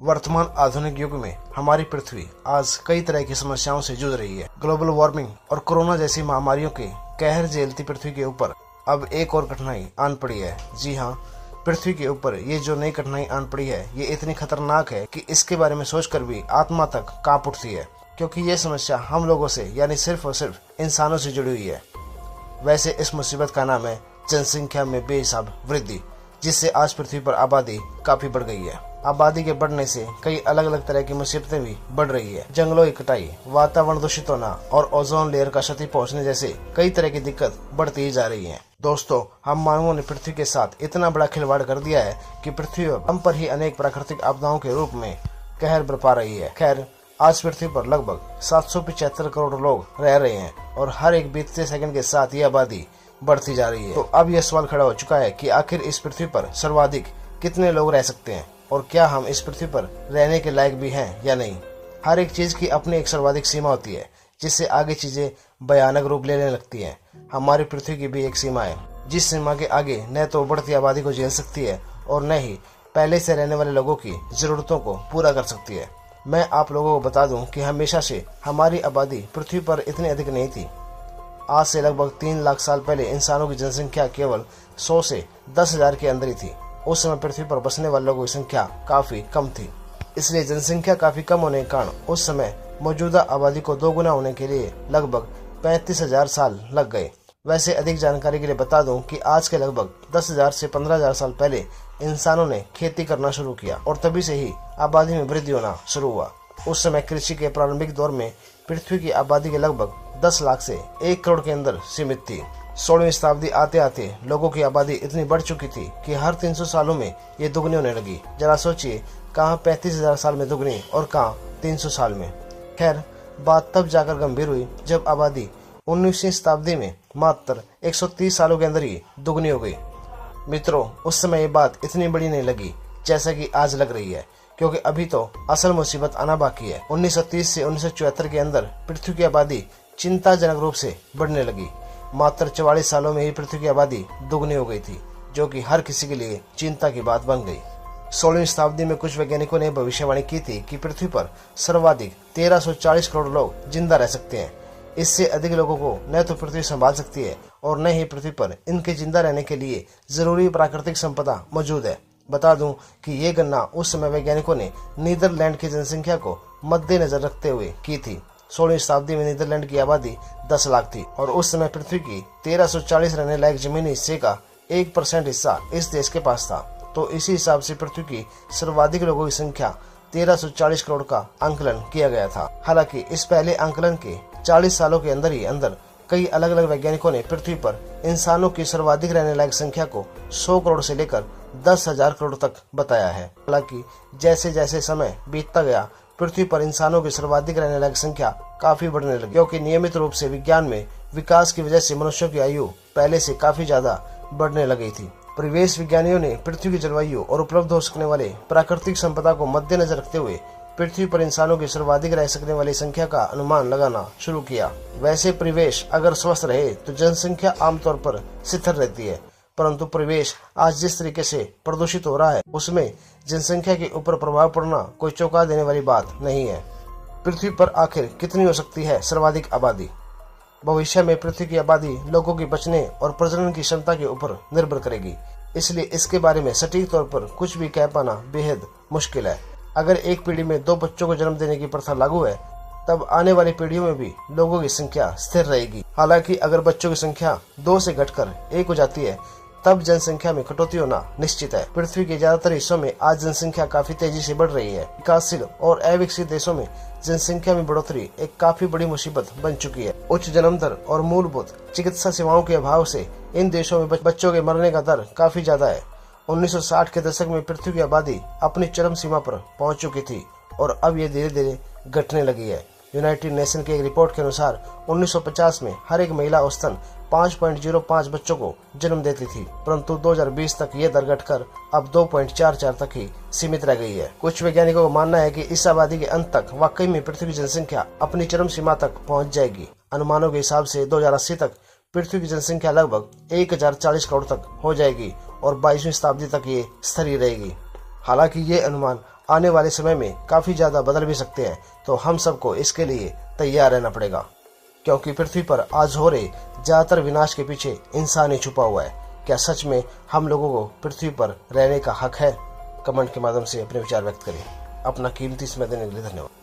वर्तमान आधुनिक युग में हमारी पृथ्वी आज कई तरह की समस्याओं से जूझ रही है। ग्लोबल वार्मिंग और कोरोना जैसी महामारियों के कहर झेलती पृथ्वी के ऊपर अब एक और कठिनाई आन पड़ी है। जी हाँ, पृथ्वी के ऊपर ये जो नई कठिनाई आन पड़ी है ये इतनी खतरनाक है कि इसके बारे में सोचकर भी आत्मा तक कांप उठती है, क्योंकि ये समस्या हम लोगों से यानी सिर्फ और सिर्फ इंसानों से जुड़ी हुई है। वैसे इस मुसीबत का नाम है जनसंख्या में बेहिसाब वृद्धि, जिससे आज पृथ्वी पर आबादी काफी बढ़ गई है। आबादी के बढ़ने से कई अलग अलग तरह की मुसीबतें भी बढ़ रही है। जंगलों की कटाई, वातावरण दूषित होना और ओजोन लेयर का क्षति पहुंचने जैसे कई तरह की दिक्कत बढ़ती ही जा रही है। दोस्तों, हम मानवों ने पृथ्वी के साथ इतना बड़ा खिलवाड़ कर दिया है कि पृथ्वी हम पर ही अनेक प्राकृतिक आपदाओं के रूप में कहर बरपा रही है। खैर, आज पृथ्वी पर लगभग 775 करोड़ लोग रह रहे हैं और हर एक बीतते सेकंड के साथ ये आबादी बढ़ती जा रही है। तो अब यह सवाल खड़ा हो चुका है कि आखिर इस पृथ्वी पर सर्वाधिक कितने लोग रह सकते हैं और क्या हम इस पृथ्वी पर रहने के लायक भी हैं या नहीं। हर एक चीज की अपनी एक सर्वाधिक सीमा होती है, जिससे आगे चीजें भयानक रूप लेने लगती हैं। हमारी पृथ्वी की भी एक सीमा है, जिस सीमा के आगे न तो बढ़ती आबादी को झेल सकती है और न ही पहले से रहने वाले लोगों की जरूरतों को पूरा कर सकती है। मैं आप लोगों को बता दूं कि हमेशा से हमारी आबादी पृथ्वी पर इतनी अधिक नहीं थी। आज से लगभग 3 लाख साल पहले इंसानों की जनसंख्या केवल 100 से 10,000 के अंदर ही थी। उस समय पृथ्वी पर बसने वाले लोगों की संख्या काफी कम थी, इसलिए जनसंख्या काफी कम होने के कारण उस समय मौजूदा आबादी को दोगुना होने के लिए लगभग 35,000 साल लग गए। वैसे अधिक जानकारी के लिए बता दूं कि आज के लगभग 10,000 से 15,000 साल पहले इंसानों ने खेती करना शुरू किया और तभी से ही आबादी में वृद्धि होना शुरू हुआ। उस समय कृषि के प्रारंभिक दौर में पृथ्वी की आबादी के लगभग 10 लाख से 1 करोड़ के अंदर सीमित थी। 16वीं शताब्दी आते आते लोगों की आबादी इतनी बढ़ चुकी थी कि हर 300 सालों में ये दुगनी होने लगी। जरा सोचिए, कहाँ 35,000 साल में दुगनी और कहाँ 300 साल में। खैर, बात तब जाकर गंभीर हुई जब आबादी 19वीं शताब्दी में मात्र 130 सालों के अंदर ही दुगनी हो गई। मित्रों, उस समय ये बात इतनी बड़ी नहीं लगी जैसा कि आज लग रही है, क्योंकि अभी तो असल मुसीबत आना बाकी है। 1930 से 1974 के अंदर पृथ्वी की आबादी चिंताजनक रूप से बढ़ने लगी। मात्र 44 सालों में ही पृथ्वी की आबादी दुगनी हो गई थी, जो कि हर किसी के लिए चिंता की बात बन गई। 16वीं शताब्दी में कुछ वैज्ञानिकों ने भविष्यवाणी की थी कि पृथ्वी पर सर्वाधिक 1340 करोड़ लोग जिंदा रह सकते हैं। इससे अधिक लोगों को न तो पृथ्वी संभाल सकती है और न ही पृथ्वी पर इनके जिंदा रहने के लिए जरूरी प्राकृतिक संपदा मौजूद है। बता दूं कि ये गणना उस समय वैज्ञानिकों ने नीदरलैंड की जनसंख्या को मद्देनजर रखते हुए की थी। 16वीं शताब्दी में नीदरलैंड की आबादी 10 लाख थी और उस समय पृथ्वी की 1340 रहने लायक जमीनी हिस्से का 1% हिस्सा इस देश के पास था। तो इसी हिसाब से पृथ्वी की सर्वाधिक लोगों की संख्या 1340 करोड़ का आंकलन किया गया था। हालांकि इस पहले आंकलन के 40 सालों के अंदर कई अलग अलग वैज्ञानिकों ने पृथ्वी पर इंसानों की सर्वाधिक रहने लायक संख्या को 100 करोड़ से लेकर 10,000 करोड़ तक बताया है। हालांकि जैसे जैसे समय बीतता गया, पृथ्वी पर इंसानों की सर्वाधिक रहने लायक संख्या काफी बढ़ने लगी, क्योंकि नियमित रूप से विज्ञान में विकास की वजह से मनुष्यों की आयु पहले से काफी ज्यादा बढ़ने लगी थी। परिवेश विज्ञानियों ने पृथ्वी की जलवायु और उपलब्ध हो सकने वाले प्राकृतिक संपदा को मद्देनजर रखते हुए पृथ्वी पर इंसानों की सर्वाधिक रह सकने वाली संख्या का अनुमान लगाना शुरू किया। वैसे परिवेश अगर स्वस्थ रहे तो जनसंख्या आमतौर पर स्थिर रहती है, परंतु परिवेश आज जिस तरीके से प्रदूषित हो रहा है उसमें जनसंख्या के ऊपर प्रभाव पड़ना कोई चौंका देने वाली बात नहीं है। पृथ्वी पर आखिर कितनी हो सकती है सर्वाधिक आबादी? भविष्य में पृथ्वी की आबादी लोगों की बचने और प्रजनन की क्षमता के ऊपर निर्भर करेगी, इसलिए इसके बारे में सटीक तौर पर कुछ भी कह पाना बेहद मुश्किल है। अगर एक पीढ़ी में 2 बच्चों को जन्म देने की प्रथा लागू है, तब आने वाली पीढ़ियों में भी लोगों की संख्या स्थिर रहेगी। हालांकि अगर बच्चों की संख्या 2 से घटकर 1 हो जाती है, तब जनसंख्या में कटौती होना निश्चित है। पृथ्वी के ज्यादातर हिस्सों में आज जनसंख्या काफी तेजी से बढ़ रही है। विकासशील और अविकसित देशों में जनसंख्या में बढ़ोतरी एक काफी बड़ी मुसीबत बन चुकी है। उच्च जन्म दर और मूलभूत चिकित्सा सेवाओं के अभाव से इन देशों में बच्चों के मरने का दर काफी ज्यादा है। 1960 के दशक में पृथ्वी की आबादी अपनी चरम सीमा पर पहुंच चुकी थी और अब ये धीरे धीरे घटने लगी है। यूनाइटेड नेशन की एक रिपोर्ट के अनुसार 1950 में हर एक महिला औसतन 5.05 बच्चों को जन्म देती थी, परंतु 2020 तक ये दर घटकर अब 2.44 तक ही सीमित रह गई है। कुछ वैज्ञानिकों का मानना है कि इस आबादी के अंत तक वाकई में पृथ्वी की जनसंख्या अपनी चरम सीमा तक पहुंच जाएगी। अनुमानों के हिसाब से 2080 तक पृथ्वी की जनसंख्या लगभग 1040 करोड़ तक हो जाएगी और 22वीं शताब्दी तक ये स्थिर रहेगी। हालांकि ये अनुमान आने वाले समय में काफी ज्यादा बदल भी सकते हैं, तो हम सबको इसके लिए तैयार रहना पड़ेगा, क्योंकि पृथ्वी पर आज हो रहे ज्यादातर विनाश के पीछे इंसान ही छुपा हुआ है। क्या सच में हम लोगों को पृथ्वी पर रहने का हक है? कमेंट के माध्यम से अपने विचार व्यक्त करें। अपना कीमती समय देने के लिए धन्यवाद।